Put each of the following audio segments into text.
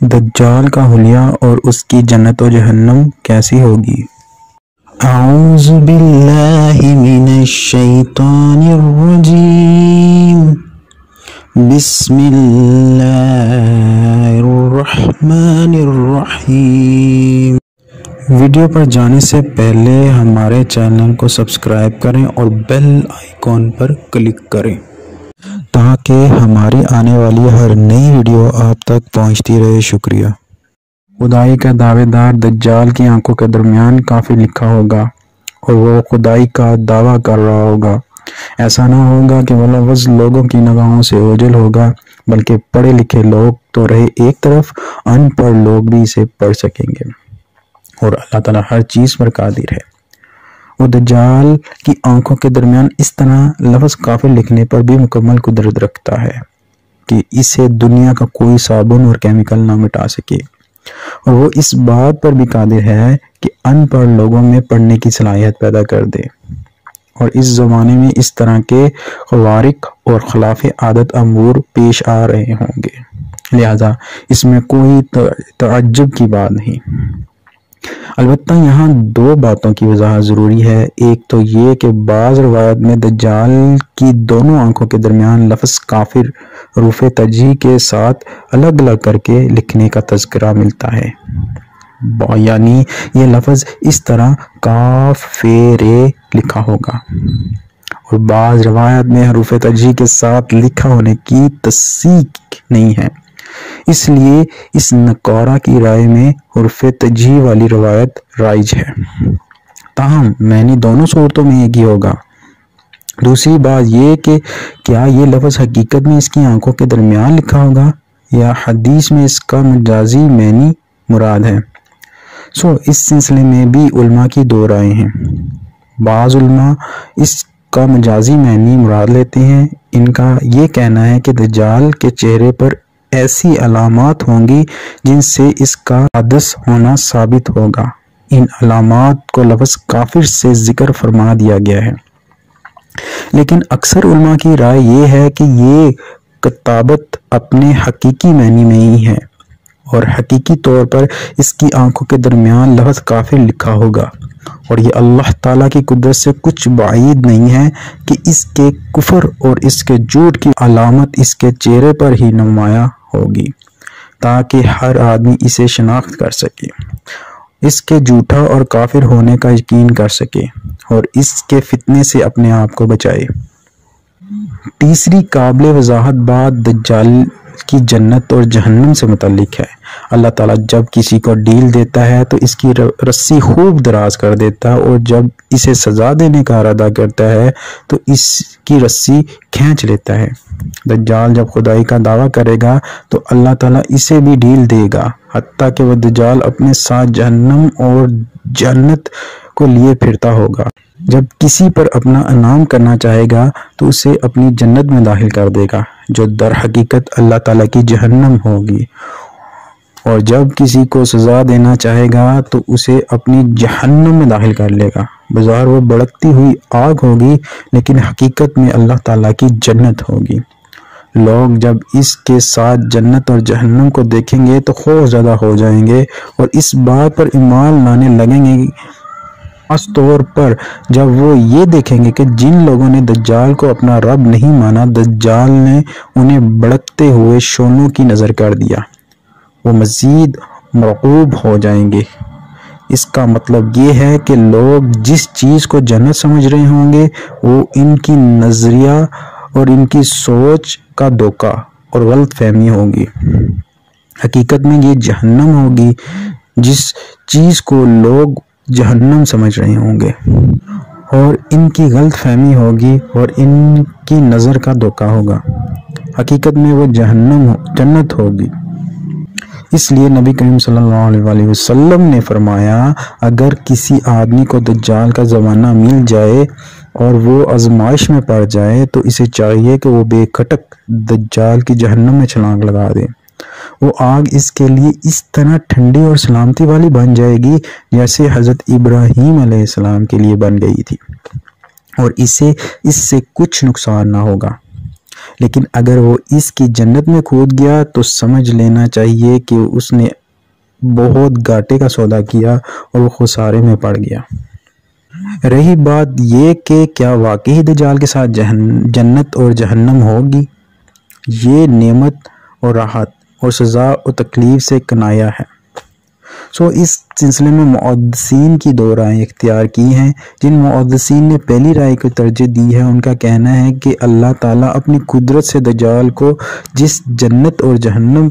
دجال کا حلیہ اور اس کی جنت و جہنم کیسی ہوگی؟ اعوذ باللہ من الشیطان الرجیم، بسم اللہ الرحمن الرحیم۔ ویڈیو پر جانے سے پہلے ہمارے چینل کو سبسکرائب کریں اور بیل آئیکن پر کلک کریں تاکہ ہماری آنے والی ہر نئی ویڈیو آپ تک پہنچتی رہے۔ شکریہ۔ خدائی کا دعوے دار دجال کی آنکھوں کے درمیان کافر لکھا ہوگا اور وہ خدائی کا دعویٰ کر رہا ہوگا۔ ایسا نہ ہوگا کہ وہ لفظ لوگوں کی نگاہوں سے اوجھل ہوگا، بلکہ پڑھے لکھے لوگ تو رہے ایک طرف، ان پڑھ لوگ بھی اسے پڑھ سکیں گے، اور اللہ تعالیٰ ہر چیز پر قادر ہے۔ وہ دجال کی آنکھوں کے درمیان اس طرح لفظ کافر لکھنے پر بھی مکمل قدرت رکھتا ہے کہ اسے دنیا کا کوئی صابن اور کیمیکل نہ مٹا سکے، اور وہ اس بات پر بھی قادر ہے کہ ان پڑھ لوگوں میں پڑھنے کی صلاحیت پیدا کر دے، اور اس زمانے میں اس طرح کے خوارق اور خلاف عادت امور پیش آ رہے ہوں گے، لہذا اس میں کوئی تعجب کی بات نہیں۔ البتہ یہاں دو باتوں کی وضاحت ضروری ہے۔ ایک تو یہ کہ بعض روایت میں دجال کی دونوں آنکھوں کے درمیان لفظ کافر حروف ترجیح کے ساتھ الگ الگ کر کے لکھنے کا تذکرہ ملتا ہے، یعنی یہ لفظ اس طرح کافر لکھا ہوگا، اور بعض روایت میں حروف ترجیح کے ساتھ لکھا ہونے کی تصدیق نہیں ہے، اس لیے اس نقارہ کی رائے میں حروف ترجیح والی روایت رائج ہے۔ تاہم معنی دونوں صورتوں میں ایک ہی ہوگا۔ دوسری بات یہ کہ کیا یہ لفظ حقیقت میں اس کی آنکھوں کے درمیان لکھا ہوگا یا حدیث میں اس کا مجازی معنی مراد ہے؟ اس سلسلے میں بھی علماء کی دو رائے ہیں۔ بعض علماء اس کا مجازی معنی مراد لیتے ہیں۔ ان کا یہ کہنا ہے کہ دجال کے چہرے پر ایسی علامات ہوں گی جن سے اس کا حادث ہونا ثابت ہوگا۔ ان علامات کو لفظ کافر سے ذکر فرما دیا گیا ہے، لیکن اکثر علماء کی رائے یہ ہے کہ یہ کتابت اپنے حقیقی معنی میں ہی ہے، اور حقیقی طور پر اس کی آنکھوں کے درمیان لفظ کافر لکھا ہوگا، اور یہ اللہ تعالیٰ کی قدرت سے کچھ بعید نہیں ہے کہ اس کے کفر اور اس کے جھوٹ کی علامت اس کے چہرے پر ہی نمایاں ہوگی، تاکہ ہر آدمی اسے شناخت کر سکے، اس کے جھوٹا اور کافر ہونے کا یقین کر سکے، اور اس کے فتنے سے اپنے آپ کو بچائے۔ تیسری قابل وضاحت بات دجال کی جنت اور جہنم سے متعلق ہے۔ اللہ تعالیٰ جب کسی کو ڈیل دیتا ہے تو اس کی رسی خوب دراز کر دیتا ہے، اور جب اسے سزا دینے کا ارادہ کرتا ہے تو اس کی رسی کھینچ لیتا ہے۔ دجال جب خدائی کا دعویٰ کرے گا تو اللہ تعالیٰ اسے بھی ڈھیل دے گا، حتیٰ کہ وہ دجال اپنے ساتھ جہنم اور جنت کو لیے پھرتا ہوگا۔ جب کسی پر اپنا انعام کرنا چاہے گا تو اسے اپنی جنت میں داخل کر دے گا، جو در حقیقت اللہ تعالیٰ کی جہنم ہوگی، اور جب کسی کو سزا دینا چاہے گا تو اسے اپنی جہنم میں داخل کر لے گا۔ بظاہر وہ بھڑکتی ہوئی آگ ہوگی، لیکن حقیقت میں اللہ تعالیٰ کی جنت ہوگی۔ لوگ جب اس کے ساتھ جنت اور جہنم کو دیکھیں گے تو خوف زدہ ہو جائیں گے، اور اس بات پر ایمان لانے لگیں گے، خاص طور پر جب وہ یہ دیکھیں گے کہ جن لوگوں نے دجال کو اپنا رب نہیں مانا، دجال نے انہیں بھڑکتے ہوئے شعلوں کی نظر کر دیا، وہ مزید مرعوب ہو جائیں گے۔ اس کا مطلب یہ ہے کہ لوگ جس چیز کو جنت سمجھ رہے ہوں گے وہ ان کی نظریہ اور ان کی سوچ کا دھوکہ اور غلط فہمی ہوگی۔ حقیقت میں یہ جہنم ہوگی جس چیز کو لوگ جہنم سمجھ رہے ہوں گے، اور ان کی غلط فہمی ہوگی اور ان کی نظر کا دھوکہ ہوگا۔ حقیقت میں وہ جنت ہوگی۔ اس لیے نبی کریم صلی اللہ علیہ وسلم نے فرمایا، اگر کسی آدمی کو دجال کا زمانہ مل جائے اور وہ آزمائش میں پڑ جائے تو اسے چاہیے کہ وہ بے کھٹک دجال کی جہنم میں چھلانگ لگا دے۔ وہ آگ اس کے لیے اس طرح ٹھنڈی اور سلامتی والی بن جائے گی جیسے حضرت ابراہیم علیہ السلام کے لیے بن گئی تھی، اور اس سے کچھ نقصان نہ ہوگا۔ لیکن اگر وہ اس کی جنت میں کود گیا تو سمجھ لینا چاہیے کہ اس نے بہت گھاٹے کا سودا کیا اور وہ خسارے میں پڑ گیا۔ رہی بات یہ کہ کیا واقعی دجال کے ساتھ جنت اور جہنم ہوگی، یہ نعمت اور راحت اور سزا اور تکلیف سے کنایا ہے۔ اس سلسلے میں محدثین کی دو رائیں اختیار کی ہیں۔ جن محدثین نے پہلی رائے کو ترجیح دی ہے، ان کا کہنا ہے کہ اللہ تعالیٰ اپنی قدرت سے دجال کو جس جنت اور جہنم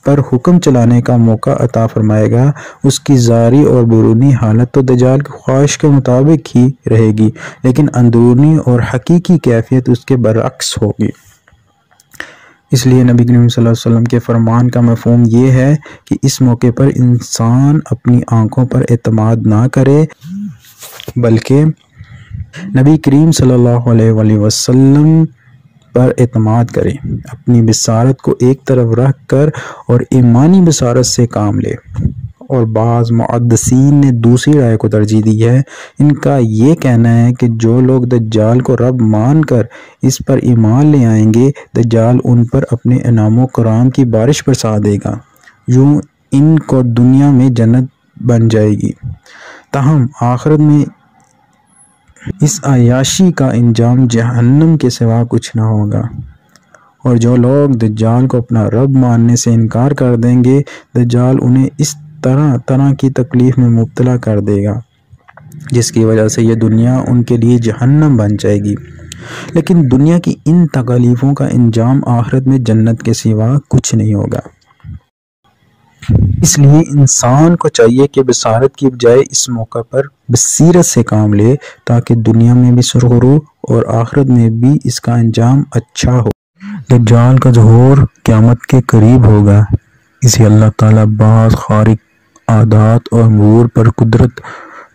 پر حکم چلانے کا موقع عطا فرمائے گا، اس کی ظاہری اور بیرونی حالت تو دجال کی خواہش کے مطابق ہی رہے گی، لیکن اندرونی اور حقیقی کیفیت اس کے برعکس ہوگی۔ اس لیے نبی کریم صلی اللہ علیہ وسلم کے فرمان کا مفہوم یہ ہے کہ اس موقع پر انسان اپنی آنکھوں پر اعتماد نہ کرے، بلکہ نبی کریم صلی اللہ علیہ وآلہ وسلم پر اعتماد کرے، اپنی بصارت کو ایک طرف رکھ کر اور ایمانی بصارت سے کام لے۔ اور بعض محدثین نے دوسری رائے کو ترجیح دی ہے۔ ان کا یہ کہنا ہے کہ جو لوگ دجال کو رب مان کر اس پر ایمان لے آئیں گے، دجال ان پر اپنے انعام و کرام کی بارش برسا دے گا، یوں ان کو دنیا میں جنت بن جائے گی، تاہم آخرت میں اس عیاشی کا انجام جہنم کے سوا کچھ نہ ہوگا۔ اور جو لوگ دجال کو اپنا رب ماننے سے انکار کر دیں گے، دجال انہیں اس طرح کی تکلیف میں مبتلا کر دے گا جس کی وجہ سے یہ دنیا ان کے لیے جہنم بن جائے گی، لیکن دنیا کی ان تکالیفوں کا انجام آخرت میں جنت کے سوا کچھ نہیں ہوگا۔ اس لیے انسان کو چاہیے کہ بصارت کی بجائے اس موقع پر بصیرت سے کام لے، تاکہ دنیا میں بھی سرخرو ہو اور آخرت میں بھی اس کا انجام اچھا ہو۔ دجال کا ظہور قیامت کے قریب ہوگا، اسے اللہ تعالیٰ بعض خارق عادات اور امور پر قدرت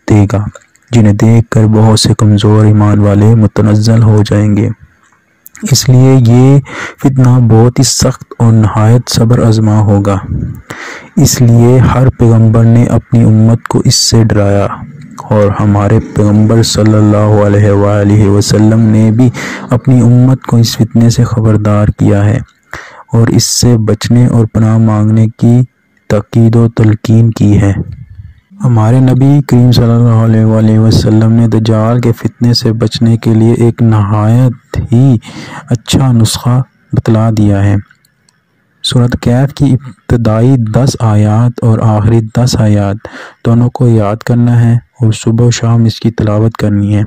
دے گا، جنہیں دیکھ کر بہت سے کمزور ایمان والے متنزل ہو جائیں گے۔ اس لیے یہ فتنہ بہت ہی سخت اور نہایت صبر آزما ہوگا۔ اس لیے ہر پیغمبر نے اپنی امت کو اس سے ڈرایا، اور ہمارے پیغمبر صلی اللہ علیہ وآلہ وسلم نے بھی اپنی امت کو اس فتنے سے خبردار کیا ہے اور اس سے بچنے اور پناہ مانگنے کی تاکید و تلقین کی ہے۔ ہمارے نبی کریم صلی اللہ علیہ وآلہ وسلم نے دجال کے فتنے سے بچنے کے لیے ایک نہایت ہی اچھا نسخہ بتلا دیا ہے۔ سورۃ کہف کی ابتدائی 10 آیات اور آخری 10 آیات دونوں کو یاد کرنا ہے اور صبح و شام اس کی تلاوت کرنی ہے۔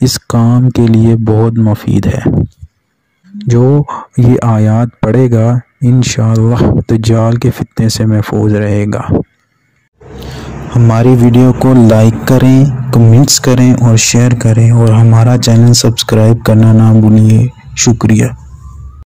اس کام کے لیے بہت مفید ہے۔ جو یہ آیات پڑھے گا انشاءاللہ دجال کے فتنے سے محفوظ رہے گا۔ ہماری ویڈیو کو لائک کریں، کمنٹس کریں اور شیئر کریں، اور ہمارا چینل سبسکرائب کرنا نہ بھولیے۔ شکریہ۔